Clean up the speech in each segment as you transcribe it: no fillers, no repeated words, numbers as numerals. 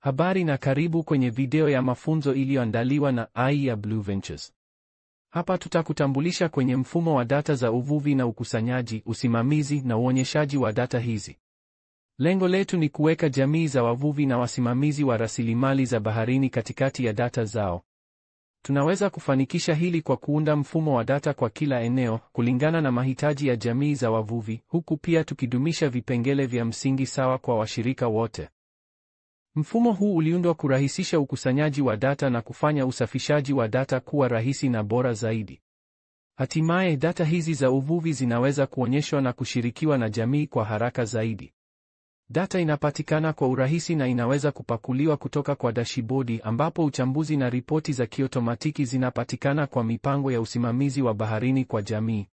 Habari na karibu kwenye video ya mafunzo iliyoandaliwa na AI ya Blue Ventures. Hapa tutakutambulisha kwenye mfumo wa data za uvuvi na ukusanyaji, usimamizi na uonyeshaji wa data hizi. Lengo letu ni kuweka jamii za wavuvi na wasimamizi wa rasilimali za baharini katikati ya data zao. Tunaweza kufanikisha hili kwa kuunda mfumo wa data kwa kila eneo kulingana na mahitaji ya jamii za wavuvi, huku pia tukidumisha vipengele vya msingi sawa kwa washirika wote. Mfumo huu uliundwa kurahisisha ukusanyaji wa data na kufanya usafishaji wa data kuwa rahisi na bora zaidi. Hatimaye data hizi za uvuvi zinaweza kuonyeshwa na kushirikiwa na jamii kwa haraka zaidi. Data inapatikana kwa urahisi na inaweza kupakuliwa kutoka kwa dashibodi ambapo uchambuzi na ripoti za kiotomatiki zinapatikana kwa mipango ya usimamizi wa baharini kwa jamii.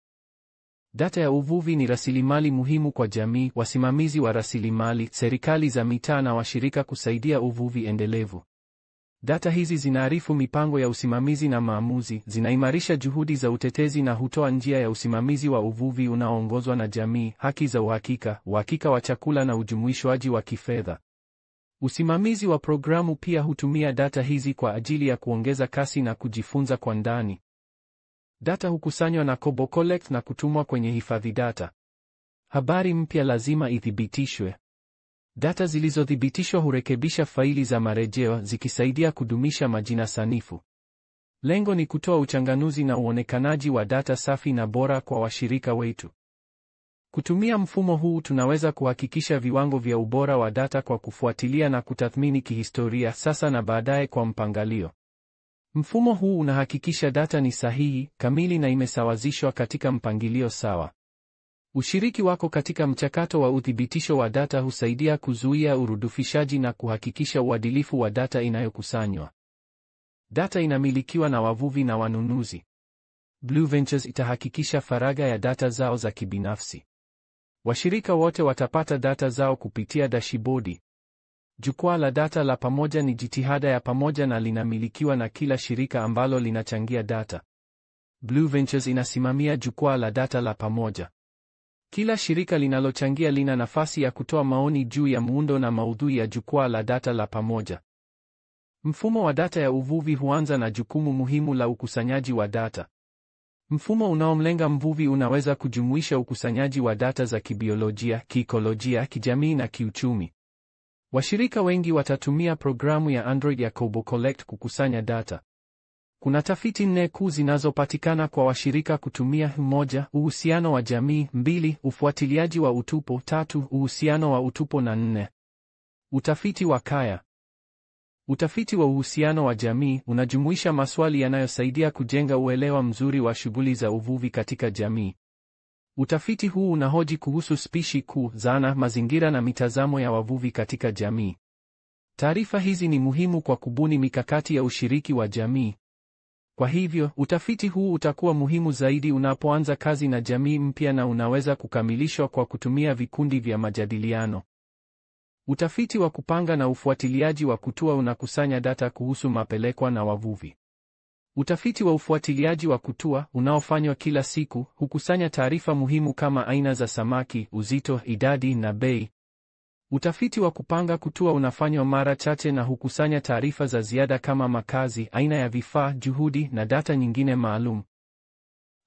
Data ya uvuvi ni rasilimali muhimu kwa jamii, wasimamizi wa rasilimali, serikali za mitaa na washirika kusaidia uvuvi endelevu. Data hizi zinaarifu mipango ya usimamizi na maamuzi, zinaimarisha juhudi za utetezi na hutoa njia ya usimamizi wa uvuvi unaoongozwa na jamii, haki za uhakika wa chakula na ujumuishwaji wa kifedha. Usimamizi wa programu pia hutumia data hizi kwa ajili ya kuongeza kasi na kujifunza kwa ndani. Data hukusanywa na KoboCollect na kutumwa kwenye hifadhi data. Habari mpya lazima ithibitishwe. Data zilizothibitishwa hurekebisha faili za marejeo zikisaidia kudumisha majina sanifu. Lengo ni kutoa uchanganuzi na uonekanaji wa data safi na bora kwa washirika wetu. Kutumia mfumo huu tunaweza kuhakikisha viwango vya ubora wa data kwa kufuatilia na kutathmini kihistoria, sasa na baadaye kwa mpangalio. Mfumo huu unahakikisha data ni sahihi, kamili na imesawazishwa katika mpangilio sawa. Ushiriki wako katika mchakato wa uthibitisho wa data husaidia kuzuia urudufishaji na kuhakikisha uadilifu wa data inayokusanywa. Data inamilikiwa na wavuvi na wanunuzi. Blue Ventures itahakikisha faragha ya data zao za kibinafsi. Washirika wote watapata data zao kupitia dashibodi. Jukwaa la data la pamoja ni jitihada ya pamoja na linamilikiwa na kila shirika ambalo linachangia data. Blue Ventures inasimamia jukwaa la data la pamoja. Kila shirika linalochangia lina nafasi ya kutoa maoni juu ya muundo na maudhui ya jukwaa la data la pamoja. Mfumo wa data ya uvuvi huanza na jukumu muhimu la ukusanyaji wa data. Mfumo unaomlenga mvuvi unaweza kujumuisha ukusanyaji wa data za kibiolojia, kiikolojia, kijamii na kiuchumi. Washirika wengi watatumia programu ya Android ya KoboCollect kukusanya data. Kuna tafiti 4 kuu zinazopatikana kwa washirika kutumia: 1. Uhusiano wa jamii; 2. Ufuatiliaji wa utupo; 3. Uhusiano wa utupo na 4. Utafiti wa kaya. Utafiti wa uhusiano wa jamii unajumuisha maswali yanayosaidia kujenga uelewa mzuri wa shughuli za uvuvi katika jamii. Utafiti huu unahoji kuhusu spishi kuu, zana, mazingira na mitazamo ya wavuvi katika jamii. Taarifa hizi ni muhimu kwa kubuni mikakati ya ushiriki wa jamii. Kwa hivyo, utafiti huu utakuwa muhimu zaidi unapoanza kazi na jamii mpya na unaweza kukamilishwa kwa kutumia vikundi vya majadiliano. Utafiti wa kupanga na ufuatiliaji wa kutua unakusanya data kuhusu mapelekwa na wavuvi. Utafiti wa ufuatiliaji wa kutua, unaofanywa kila siku, hukusanya taarifa muhimu kama aina za samaki, uzito, idadi na bei. Utafiti wa kupanga kutua unafanywa mara chache na hukusanya taarifa za ziada kama makazi, aina ya vifaa, juhudi na data nyingine maalum.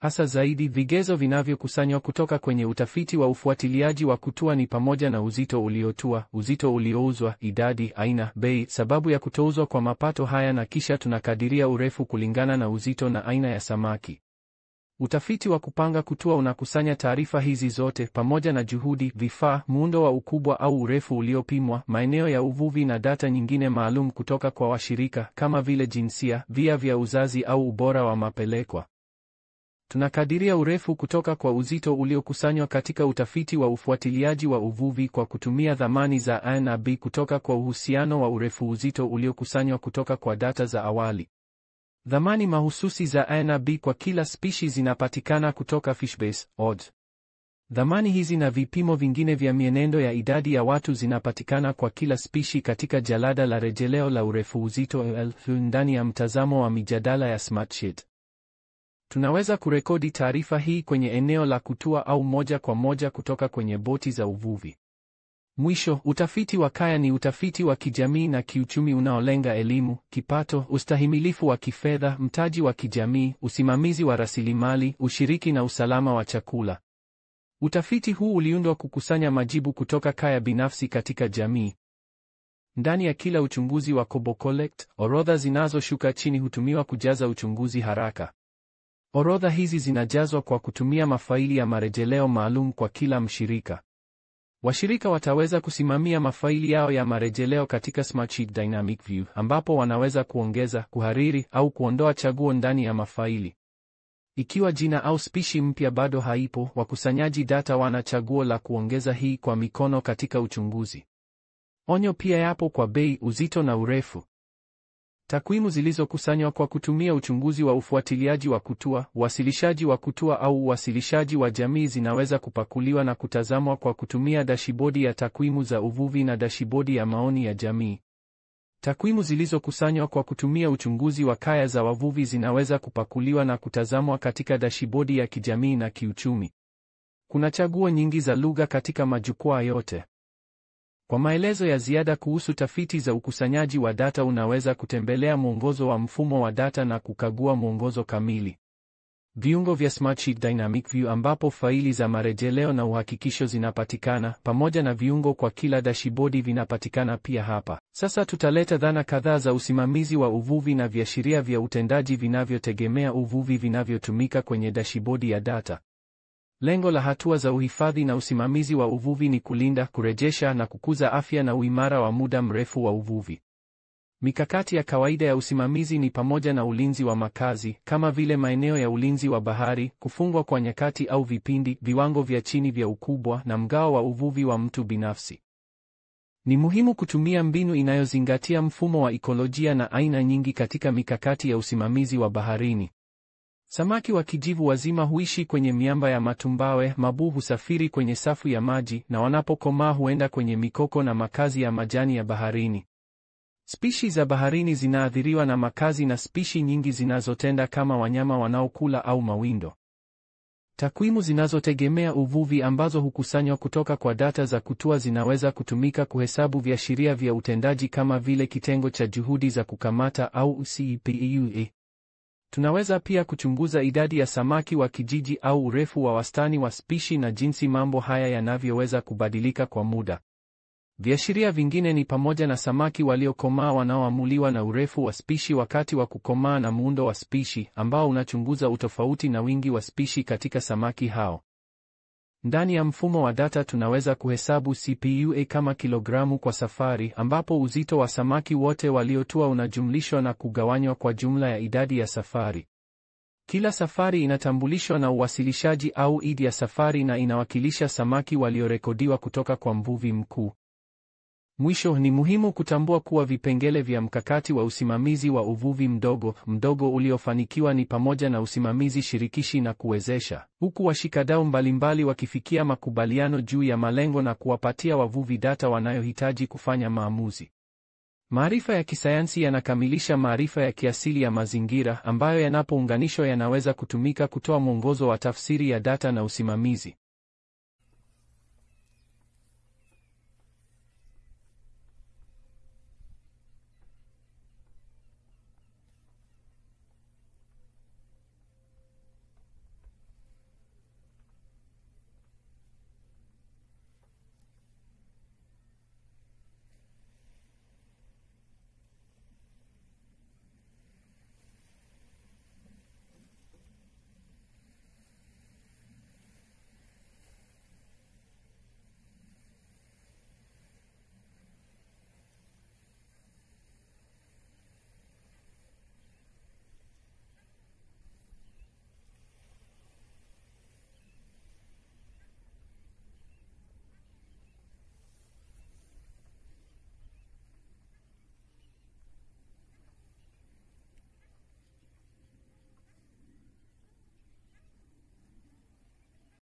Hasa zaidi, vigezo vinavyokusanywa kutoka kwenye utafiti wa ufuatiliaji wa kutua ni pamoja na uzito uliotua, uzito uliouzwa, idadi, aina, bei, sababu ya kutouzwa kwa mapato haya, na kisha tunakadiria urefu kulingana na uzito na aina ya samaki. Utafiti wa kupanga kutua unakusanya taarifa hizi zote pamoja na juhudi, vifaa, muundo wa ukubwa au urefu uliopimwa, maeneo ya uvuvi na data nyingine maalum kutoka kwa washirika kama vile jinsia, via vya uzazi au ubora wa mapelekwa. Tunakadiria urefu kutoka kwa uzito uliokusanywa katika utafiti wa ufuatiliaji wa uvuvi kwa kutumia thamani za A na B kutoka kwa uhusiano wa urefu uzito uliokusanywa kutoka kwa data za awali. Thamani mahususi za A na B kwa kila spishi zinapatikana kutoka Fishbase, OD. Thamani hizi na vipimo vingine vya mienendo ya idadi ya watu zinapatikana kwa kila spishi katika jalada la rejeleo la urefu uzito ndani ya mtazamo wa mijadala ya Smartsheet. Tunaweza kurekodi taarifa hii kwenye eneo la kutua au moja kwa moja kutoka kwenye boti za uvuvi. Mwisho, utafiti wa kaya ni utafiti wa kijamii na kiuchumi unaolenga elimu, kipato, ustahimilifu wa kifedha, mtaji wa kijamii, usimamizi wa rasilimali, ushiriki na usalama wa chakula. Utafiti huu uliundwa kukusanya majibu kutoka kaya binafsi katika jamii. Ndani ya kila uchunguzi wa KoboCollect, orodha zinazoshuka chini hutumiwa kujaza uchunguzi haraka. Orodha hizi zinajazwa kwa kutumia mafaili ya marejeleo maalum kwa kila mshirika. Washirika wataweza kusimamia mafaili yao ya marejeleo katika Smartsheet Dynamic View, ambapo wanaweza kuongeza, kuhariri au kuondoa chaguo ndani ya mafaili. Ikiwa jina au spishi mpya bado haipo, wakusanyaji data wana chaguo la kuongeza hii kwa mikono katika uchunguzi. Onyo pia yapo kwa bei, uzito na urefu. Takwimu zilizokusanywa kwa kutumia uchunguzi wa ufuatiliaji wa kutua, uwasilishaji wa kutua au uwasilishaji wa jamii zinaweza kupakuliwa na kutazamwa kwa kutumia dashibodi ya takwimu za uvuvi na dashibodi ya maoni ya jamii. Takwimu zilizokusanywa kwa kutumia uchunguzi wa kaya za wavuvi zinaweza kupakuliwa na kutazamwa katika dashibodi ya kijamii na kiuchumi. Kuna chaguo nyingi za lugha katika majukwaa yote. Kwa maelezo ya ziada kuhusu tafiti za ukusanyaji wa data unaweza kutembelea mwongozo wa mfumo wa data na kukagua mwongozo kamili. Viungo vya Smartsheet Dynamic View ambapo faili za marejeleo na uhakikisho zinapatikana, pamoja na viungo kwa kila dashibodi vinapatikana pia hapa. Sasa tutaleta dhana kadhaa za usimamizi wa uvuvi na viashiria vya utendaji vinavyotegemea uvuvi vinavyotumika kwenye dashibodi ya data. Lengo la hatua za uhifadhi na usimamizi wa uvuvi ni kulinda, kurejesha na kukuza afya na uimara wa muda mrefu wa uvuvi. Mikakati ya kawaida ya usimamizi ni pamoja na ulinzi wa makazi, kama vile maeneo ya ulinzi wa bahari, kufungwa kwa nyakati au vipindi, viwango vya chini vya ukubwa na mgao wa uvuvi wa mtu binafsi. Ni muhimu kutumia mbinu inayozingatia mfumo wa ikolojia na aina nyingi katika mikakati ya usimamizi wa baharini. Samaki wa kijivu wazima huishi kwenye miamba ya matumbawe, mabuu husafiri kwenye safu ya maji, na wanapokomaa huenda kwenye mikoko na makazi ya majani ya baharini. Spishi za baharini zinaathiriwa na makazi na spishi nyingi zinazotenda kama wanyama wanaokula au mawindo. Takwimu zinazotegemea uvuvi ambazo hukusanywa kutoka kwa data za kutua zinaweza kutumika kuhesabu viashiria vya utendaji kama vile kitengo cha juhudi za kukamata au CPUA. Tunaweza pia kuchunguza idadi ya samaki wa kijiji au urefu wa wastani wa spishi na jinsi mambo haya yanavyoweza kubadilika kwa muda. Viashiria vingine ni pamoja na samaki waliokomaa wanaoamuliwa na urefu wa spishi wakati wa kukomaa na muundo wa spishi, ambao unachunguza utofauti na wingi wa spishi katika samaki hao. Ndani ya mfumo wa data tunaweza kuhesabu CPUA kama kilogramu kwa safari, ambapo uzito wa samaki wote waliotua unajumlishwa na kugawanywa kwa jumla ya idadi ya safari. Kila safari inatambulishwa na uwasilishaji au ID ya safari na inawakilisha samaki waliorekodiwa kutoka kwa mvuvi mkuu. Mwisho, ni muhimu kutambua kuwa vipengele vya mkakati wa usimamizi wa uvuvi mdogo uliofanikiwa ni pamoja na usimamizi shirikishi na kuwezesha, huku washikadau mbalimbali wakifikia makubaliano juu ya malengo na kuwapatia wavuvi data wanayohitaji kufanya maamuzi. Maarifa ya kisayansi yanakamilisha maarifa ya kiasili ya mazingira ambayo yanapounganishwa yanaweza kutumika kutoa mwongozo wa tafsiri ya data na usimamizi.